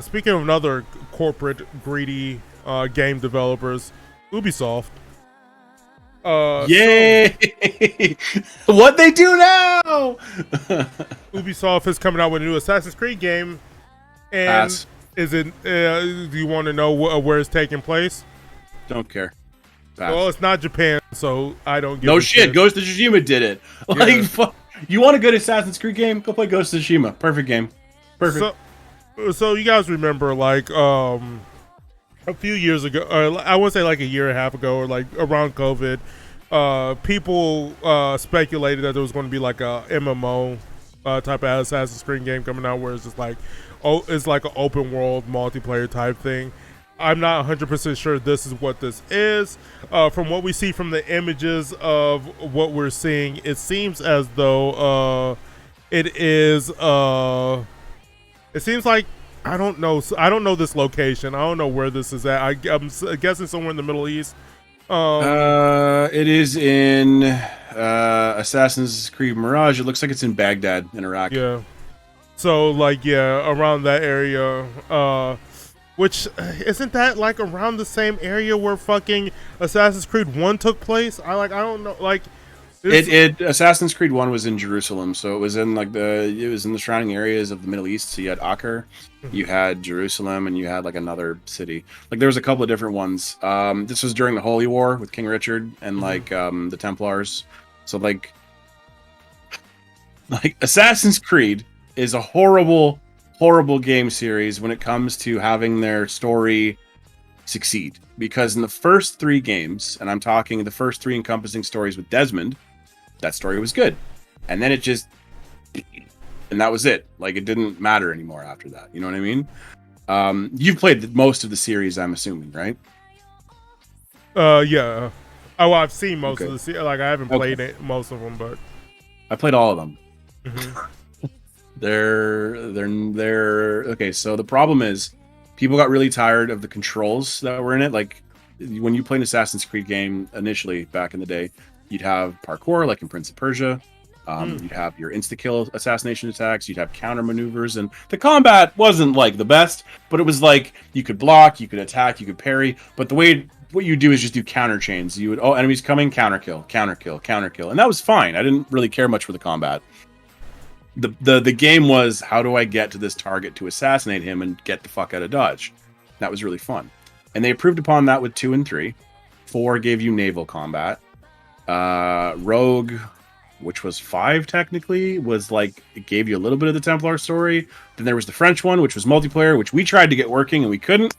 speaking of another corporate greedy game developers, Ubisoft. So Yay! What they do now? Ubisoft is coming out with a new Assassin's Creed game, and Pass. is it? Do you want to know where it's taking place? Don't care. Well, Pass. it's not Japan, so I don't give No a shit. shit. Ghost of Tsushima did it. Like, Yeah. fuck. You want a good Assassin's Creed game? Go play Ghost of Tsushima. Perfect game. Perfect. So you guys remember like a few years ago, I would say like a year and a half ago, or like around COVID, people speculated that there was going to be like a MMO type of Assassin's Creed game coming out, where it's just like, it's like an open world multiplayer type thing. I'm not 100% sure this is what this is. From what we see from the images of what we're seeing, it seems as though it is. It seems like I don't know. I don't know this location. I don't know where this is at. I'm guessing somewhere in the Middle East. It is in Assassin's Creed Mirage. It looks like it's in Baghdad in Iraq. Yeah. So like around that area. Which isn't that like around the same area where fucking Assassin's Creed 1 took place? I don't know. Like Assassin's Creed 1 was in Jerusalem, so it was in the surrounding areas of the Middle East. So you had Acre, you had Jerusalem, and you had like another city. Like there was a couple of different ones. This was during the Holy War with King Richard and like the Templars. So like Assassin's Creed is a horrible game series when it comes to having their story succeed, because in the first 3 games, and I'm talking the first 3 encompassing stories with Desmond, that story was good, and then it just, and that was it. Like it didn't matter anymore after that. You know what I mean? You've played most of the series, I'm assuming, right? Yeah. Oh, well, I've seen most Okay. of the like I haven't played most of them, but I played all of them. Mhm. They're okay. So the problem is, people got really tired of the controls that were in it. Like when you play an Assassin's Creed game initially back in the day, you'd have parkour like in Prince of Persia. You'd have your insta-kill assassination attacks. You'd have counter maneuvers, and the combat wasn't like the best, but it was like you could block, you could attack, you could parry. But what you do is just do counter chains. You would enemies coming, counter kill, and that was fine. I didn't really care much for the combat. The game was, how do I get to this target to assassinate him and get the fuck out of Dodge? That was really fun. And they improved upon that with 2 and 3. 4 gave you naval combat. Rogue, which was 5 technically, was like, it gave you a little bit of the Templar story. Then there was the French one, which was multiplayer, which we tried to get working and we couldn't,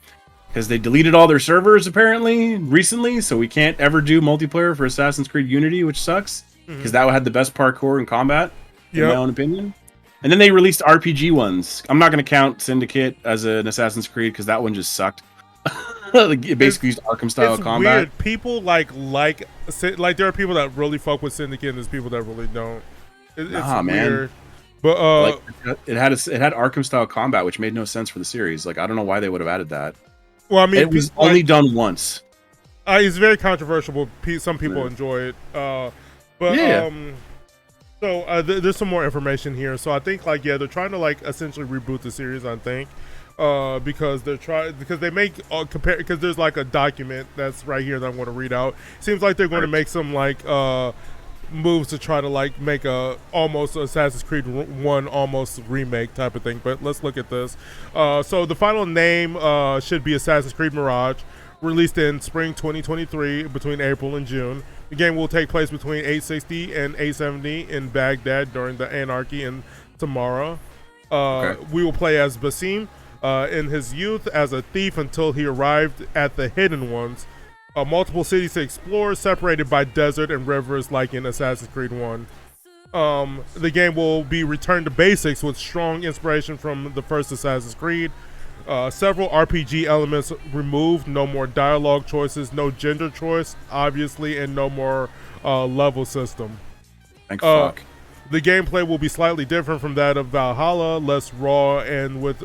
because they deleted all their servers apparently recently, so we can't ever do multiplayer for Assassin's Creed Unity, which sucks, because that had the best parkour and combat. In my own opinion. And then they released RPG ones. I'm not going to count Syndicate as an Assassin's Creed because that one just sucked. It basically used Arkham style combat. Weird. People like there are people that really fuck with Syndicate, and there's people that really don't. It's man. weird. But it had Arkham style combat, which made no sense for the series. Like I don't know why they would have added that. Well, I mean, it was only done once. It's very controversial. Some people enjoy it. So there's some more information here. So I think they're trying to essentially reboot the series. I think because they make compare, because there's like a document that's right here that I'm going to read out. Seems like they're going to make some moves to try to make a almost Assassin's Creed 1 almost remake type of thing. But let's look at this. So the final name should be Assassin's Creed Mirage, released in spring 2023 between April and June. The game will take place between 860 and 870 in Baghdad during the Anarchy in Tamara. We will play as Basim in his youth as a thief until he arrived at the Hidden Ones. Multiple cities to explore, separated by desert and rivers like in Assassin's Creed 1. The game will be returned to basics with strong inspiration from the first Assassin's Creed. Several RPG elements removed, no more dialogue choices, no gender choice, obviously, and no more level system. Thank fuck. The gameplay will be slightly different from that of Valhalla, less raw and with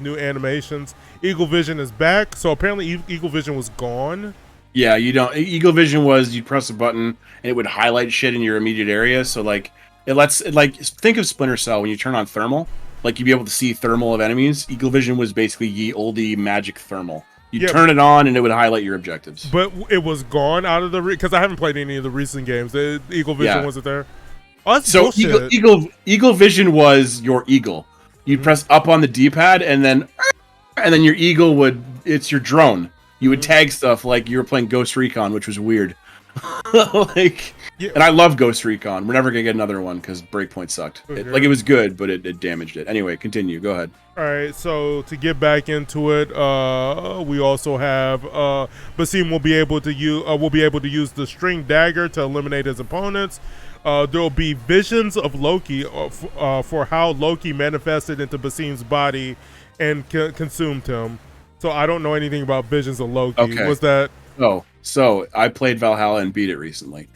new animations. Eagle Vision is back, so apparently Eagle Vision was gone. Yeah, you don't. Eagle Vision was, you'd press a button and it would highlight shit in your immediate area. So think of Splinter Cell when you turn on thermal. like you'd be able to see thermal of enemies. Eagle Vision was basically ye oldie magic thermal. You Yeah, turn it on and it would highlight your objectives. But it was gone out of the because I haven't played any of the recent games. The Eagle Vision wasn't there. Oh, that's So bullshit. Eagle Vision was your eagle. You'd press up on the D-pad and then your eagle it's your drone. You would tag stuff like you were playing Ghost Recon, which was weird. And I love Ghost Recon. We're never gonna get another one because Breakpoint sucked. Okay. It was good, but it damaged it. Anyway, continue. Go ahead. All right, so to get back into it, we also have Basim will be able to use the string dagger to eliminate his opponents. There will be visions of Loki for how Loki manifested into Basim's body and consumed him. So I don't know anything about visions of Loki. Okay. Was that? So I played Valhalla and beat it recently.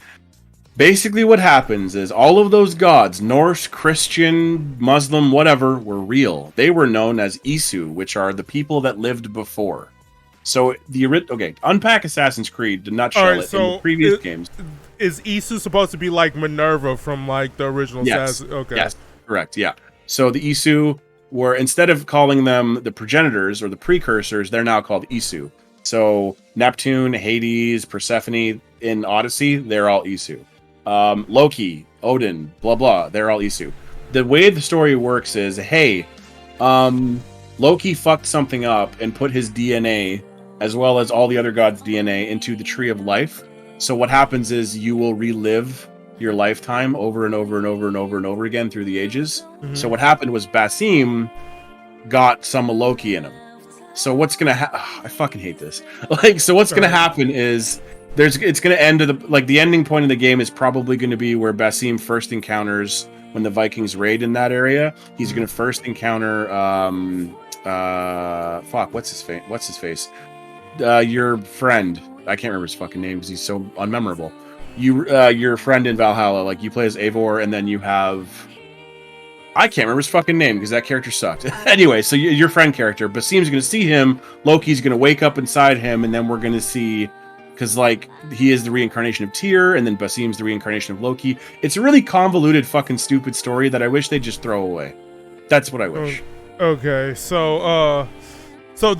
Basically what happens is all of those gods, Norse, Christian, Muslim, whatever, were real. They were known as Isu, which are the people that lived before. So unpack Assassin's Creed to nutshell in the previous games. Is Isu supposed to be like Minerva from like the original Assassin? Okay. Yes, correct, yeah. So the Isu were, instead of calling them the progenitors or the precursors, they're now called Isu. So Neptune, Hades, Persephone in Odyssey, they're all Isu. Loki, Odin, blah blah, they're all Isu. The way the story works is, hey, Loki fucked something up and put his DNA, as well as all the other gods' DNA, into the Tree of Life. So what happens is you will relive your lifetime over and over and over and over and over again through the ages. Mm-hmm. So what happened was Basim got some Loki in him. So what's gonna I fucking hate this. So what's gonna happen is it's gonna end the ending point of the game is probably gonna be where Basim first encounters when the Vikings raid in that area. He's gonna first encounter what's his face? Your friend. I can't remember his fucking name because he's so unmemorable. Your friend in Valhalla, like you play as Eivor, and then you have I can't remember his fucking name because that character sucked. Anyway, so your friend character, Basim's going to see him, Loki's going to wake up inside him, and then we're going to see, because like he is the reincarnation of Tyr, and then Basim's the reincarnation of Loki. It's a really convoluted, fucking stupid story that I wish they'd just throw away. That's what I wish. Okay, so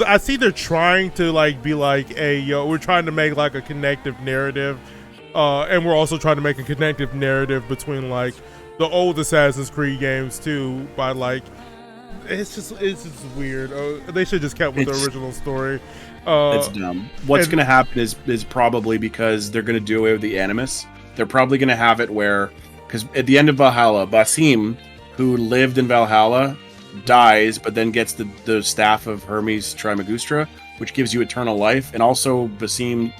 I see they're trying to like be like, hey, yo, we're trying to make like a connective narrative, and we're also trying to make a connective narrative between like the old Assassin's Creed games too, by like it's just weird. They should just kept with the original story. It's dumb. What's going to happen is probably because they're going to do away with the Animus. They're probably going to have it where, because at the end of Valhalla, Basim, who lived in Valhalla, dies, but then gets the staff of Hermes Trismegistra, which gives you eternal life, and also Loki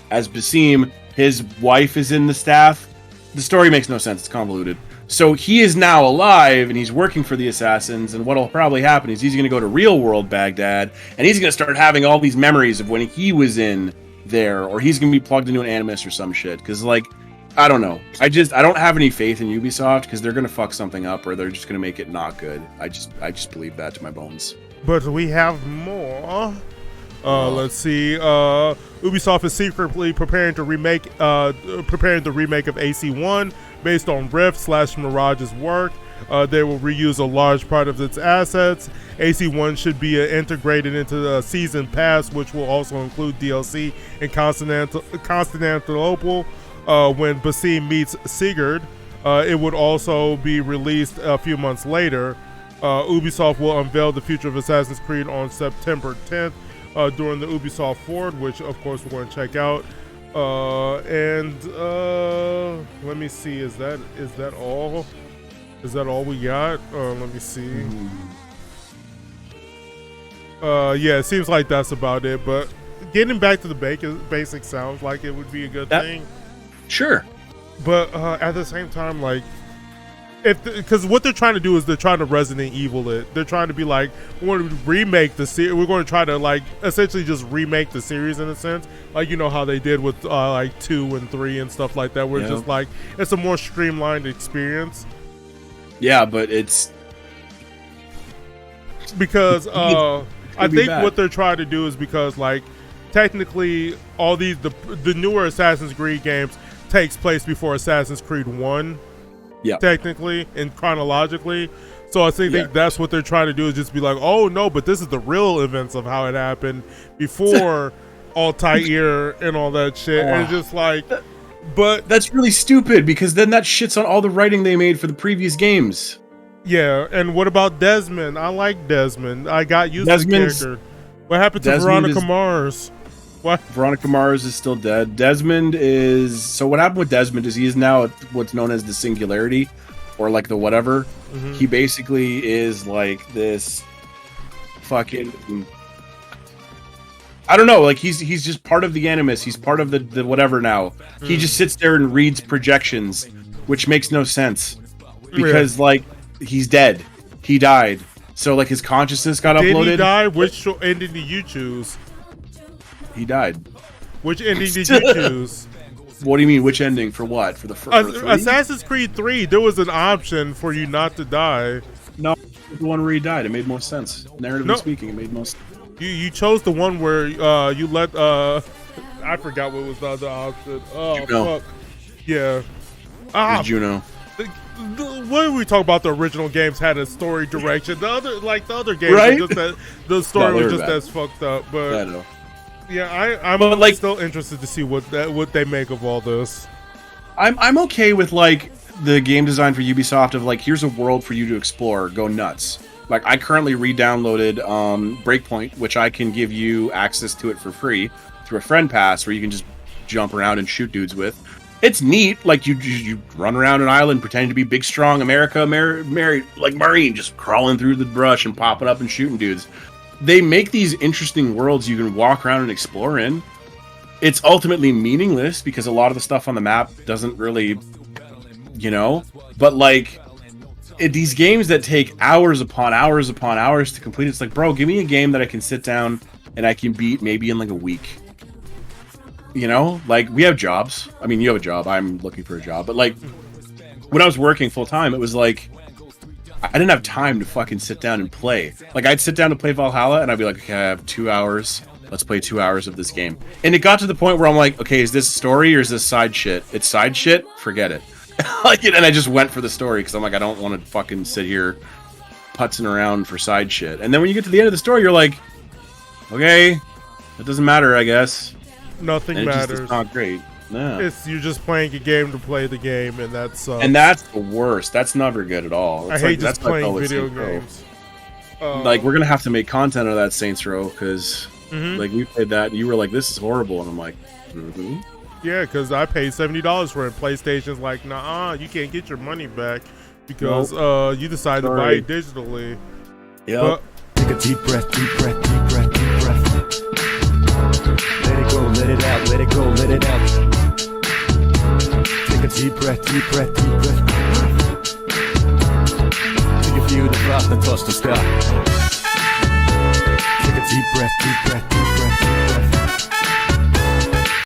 as Basim, his wife is in the staff. The story makes no sense. It's convoluted. So he is now alive, and he's working for the Assassins, and what'll probably happen is he's going to go to real-world Baghdad, and he's going to start having all these memories of when he was in there, or he's going to be plugged into an Animus or some shit, because, like, I don't know. I don't have any faith in Ubisoft, because they're going to fuck something up, or they're just going to make it not good. I just believe that to my bones. But we have more. Let's see. Ubisoft is secretly preparing the remake of AC1 based on Rift/Mirage's work. They will reuse a large part of its assets. AC1 should be integrated into the season pass, which will also include DLC in Constantinople when Basim meets Sigurd. It would also be released a few months later. Ubisoft will unveil the future of Assassin's Creed on September 10th. During the Ubisoft Forward, which of course we're going to check out. Let me see, is that all? Is that all we got? Let me see. Yeah, it seems like that's about it, but getting back to the basics sounds like it would be a good thing. Sure. But at the same time, like, because what they're trying to do is they're trying to Resident Evil it. They're trying to be like, we're going to remake the series. We're going to try to like essentially just remake the series in a sense, like you know how they did with like 2 and 3 and stuff like that. Where it's just like it's a more streamlined experience. Yeah, but it's because I think what they're trying to do is because like technically all these the newer Assassin's Creed games takes place before Assassin's Creed 1. Yeah, technically and chronologically, So I think that's what they're trying to do, is just be like, oh no, but this is the real events of how it happened before Altair and all that shit. And it's just like, but that's really stupid, because then that shits on all the writing they made for the previous games. Yeah, and what about Desmond? I like Desmond. I got used to the character. What happened to Veronica Mars? What? Veronica Mars is still dead. Desmond is... So what happened with Desmond is he is now what's known as the Singularity, or like the whatever. Mm-hmm. He basically is like this fucking... I don't know, like he's just part of the Animus. He's part of the whatever now. He just sits there and reads projections, which makes no sense. Because, like, he's dead. He died. So, like, his consciousness got uploaded. Did he die? Which ending did you choose? He died. Which ending did you choose? What do you mean, which ending? For what? For the first Assassin's Creed 3, there was an option for you not to die. No, the one where he died. It made most sense. Narratively speaking, it made most sense. You chose the one where you let... I forgot what was the other option. Oh, Juno. fuck. Yeah. Juno. When we talk about the original games had a story direction, the other games, right? The story was just as fucked up. But I'm still interested to see what they make of all this. I'm okay with like the game design for Ubisoft of like, here's a world for you to explore, go nuts. Like I currently re-downloaded Breakpoint, which I can give you access to it for free through a friend pass, where you can just jump around and shoot dudes with. It's neat, like you run around an island pretending to be big, strong like Marine, just crawling through the brush and popping up and shooting dudes. They make these interesting worlds you can walk around and explore in. It's ultimately meaningless because a lot of the stuff on the map doesn't really, but like these games that take hours upon hours upon hours to complete, it's like, bro, give me a game that I can sit down and I can beat maybe in like a week. Like we have jobs. I mean, you have a job. I'm looking for a job. But like when I was working full time, it was like I didn't have time to fucking sit down and play. Like I'd sit down to play Valhalla and I'd be like, okay, I have 2 hours. Let's play 2 hours of this game. And it got to the point where I'm like, okay, is this story or is this side shit? It's side shit. Forget it. And I just went for the story because I'm like, I don't want to fucking sit here putzing around for side shit. And then when you get to the end of the story, you're like, okay, it doesn't matter, I guess. Nothing matters. It's not great. No. You're just playing a game to play the game, and that's and that's the worst. That's never good at all. I hate just playing video games. Like we're gonna have to make content of that Saints Row because like we played that, and you were like, "This is horrible," and I'm like, yeah, because I paid $70 for it. PlayStation's like, nah, you can't get your money back because you decided to buy it digitally. Yeah. Take a deep breath, deep breath, deep breath, deep breath. Let it go, let it out, let it go, let it out. Take a deep breath, deep breath, deep breath. Till you feel the frost and touch the sky.